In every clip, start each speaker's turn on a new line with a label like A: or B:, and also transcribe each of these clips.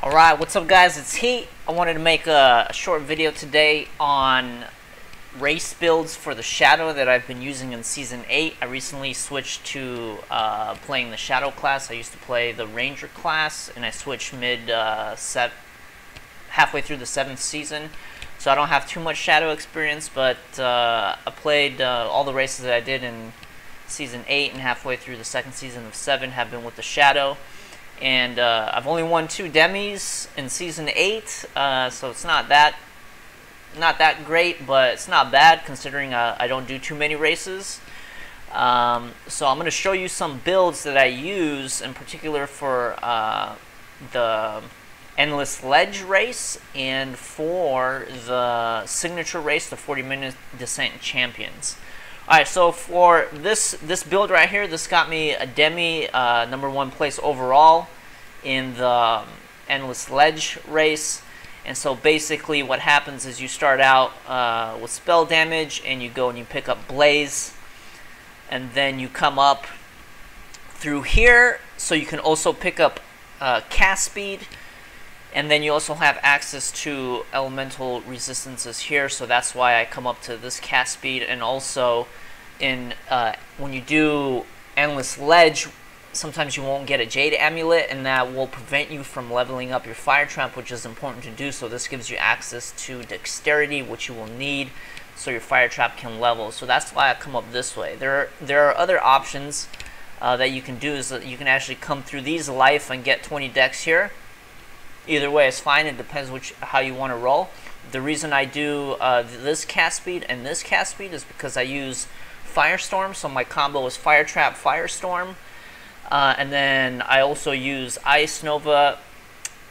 A: Alright, what's up guys, it's Heat. I wanted to make a short video today on race builds for the Shadow that I've been using in Season 8. I recently switched to playing the Shadow class. I used to play the Ranger class, and I switched halfway through the 7th season. So I don't have too much Shadow experience, but I played all the races that I did in Season 8 and halfway through the 2nd season of 7 have been with the Shadow. And I've only won 2 demis in Season 8, so it's not that great, but it's not bad considering I don't do too many races. So I'm going to show you some builds that I use, in particular for the Endless Ledge race and for the signature race, the 40-minute Descent Champions. Alright, so for this build right here, this got me a demi, number 1 place overall in the Endless Ledge race. And so basically what happens is you start out with spell damage, and you go and you pick up Blaze, and then you come up through here, so you can also pick up cast speed, and then you also have access to elemental resistances here, so that's why I come up to this cast speed. And also when you do Endless Ledge, sometimes you won't get a Jade Amulet, and that will prevent you from leveling up your Firetrap, which is important to do. So this gives you access to Dexterity, which you will need so your Firetrap can level. So that's why I come up this way. There are other options that you can do, is that you can actually come through these life and get 20 Dex here. Either way is fine. It depends how you want to roll. The reason I do this cast speed and this cast speed is because I use Firestorm, so my combo is Firetrap, Firestorm. And then I also use Ice Nova,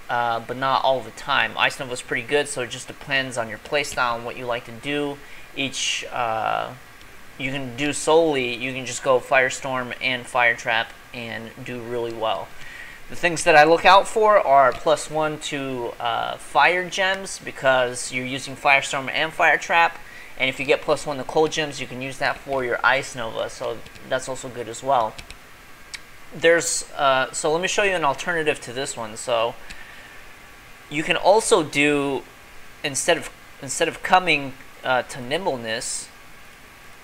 A: but not all the time. Ice Nova is pretty good, so it just depends on your playstyle and what you like to do. You can do solely, you can just go Firestorm and Firetrap and do really well. The things that I look out for are +1 to fire gems, because you're using Firestorm and Firetrap. And if you get +1 to cold gems, you can use that for your Ice Nova, so that's also good as well. So let me show you an alternative to this one. So you can also do, instead of coming to Nimbleness,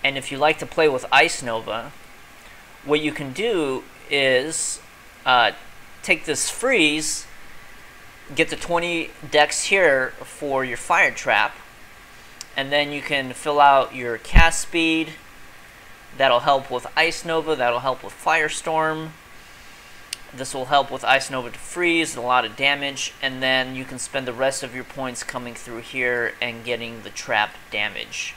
A: and if you like to play with Ice Nova, what you can do is take this freeze, get the 20 Dex here for your Firetrap, and then you can fill out your cast speed. That'll help with Ice Nova, that'll help with Firestorm. This will help with Ice Nova to freeze, a lot of damage, and then you can spend the rest of your points coming through here and getting the trap damage.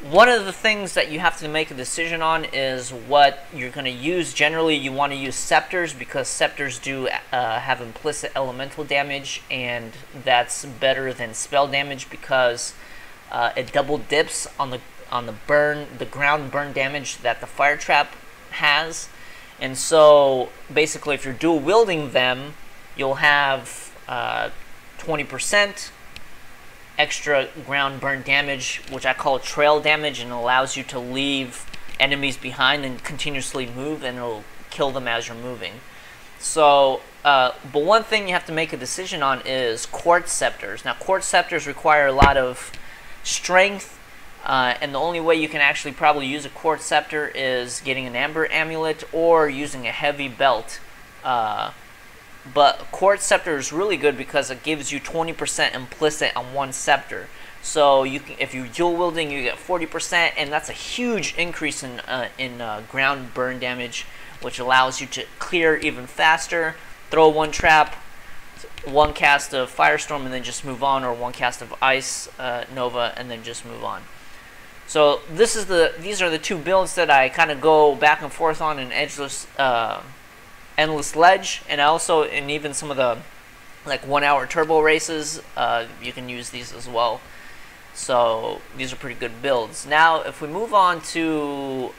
A: One of the things that you have to make a decision on is what you're going to use. Generally, you want to use Scepters, because Scepters do have implicit elemental damage, and that's better than spell damage because it double dips on the ground burn damage that the Firetrap has. And so basically, if you're dual wielding them, you'll have 20% extra ground burn damage, which I call trail damage, and allows you to leave enemies behind and continuously move, and it'll kill them as you're moving. So, but one thing you have to make a decision on is Quartz Scepters. Now, Quartz Scepters require a lot of strength, and the only way you can actually probably use a Quartz Scepter is getting an Amber Amulet or using a heavy belt. But Quartz Scepter is really good because it gives you 20% implicit on one scepter. So if you're dual wielding, you get 40%, and that's a huge increase in ground burn damage, which allows you to clear even faster. Throw one trap, one cast of Firestorm, and then just move on, or one cast of Ice Nova, and then just move on. So these are the 2 builds that I kind of go back and forth on in Endless Ledge, and also in even some of the like 1-hour turbo races, you can use these as well. So these are pretty good builds. Now if we move on to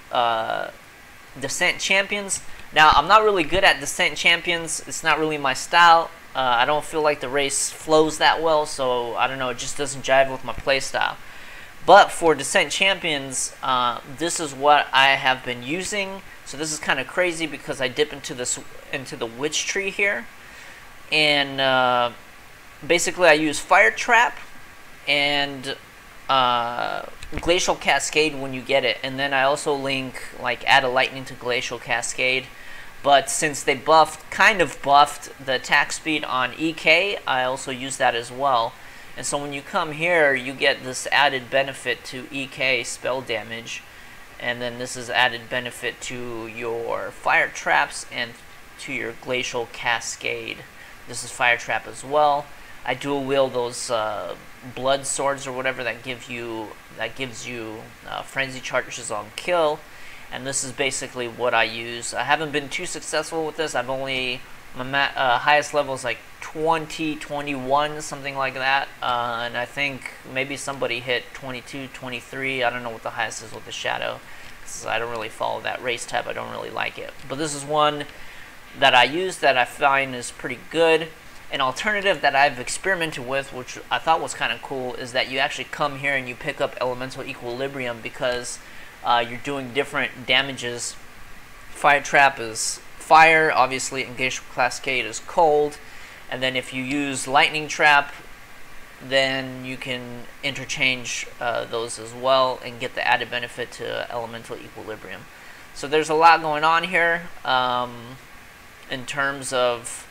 A: Descent Champions, now I'm not really good at Descent Champions. It's not really my style. I don't feel like the race flows that well, so I don't know, it just doesn't jive with my playstyle. But for Descent Champions, this is what I have been using. So this is kind of crazy because I dip into the witch tree here, and basically I use Firetrap and Glacial Cascade when you get it, and then I also link like add a lightning to Glacial Cascade. But since they kind of buffed the attack speed on EK, I also use that as well. And so when you come here, you get this added benefit to EK spell damage, and then this is added benefit to your fire traps and to your Glacial Cascade. This is Firetrap as well. I dual wield those blood swords or whatever that gives you frenzy charges on kill, and this is basically what I use. I haven't been too successful with this. I've only my highest level is like 20, 21, something like that, and I think maybe somebody hit 22, 23. I don't know what the highest is with the Shadow, because I don't really follow that race type. I don't really like it, but this is one that I use that I find is pretty good. An alternative that I've experimented with, which I thought was kind of cool, is that you actually come here and you pick up Elemental Equilibrium, because you're doing different damages. Firetrap is fire, obviously, and Glacial Cascade is cold. And then if you use Lightning Trap, then you can interchange those as well and get the added benefit to Elemental Equilibrium. So there's a lot going on here in terms of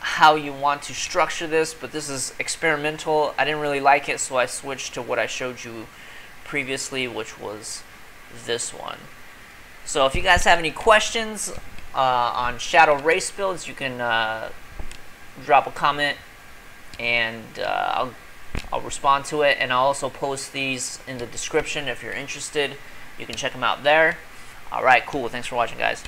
A: how you want to structure this, but this is experimental. I didn't really like it, so I switched to what I showed you previously, which was this one. So if you guys have any questions on Shadow race builds, you can drop a comment, and I'll respond to it, and I'll also post these in the description if you're interested. You can check them out there. Alright, cool. Thanks for watching, guys.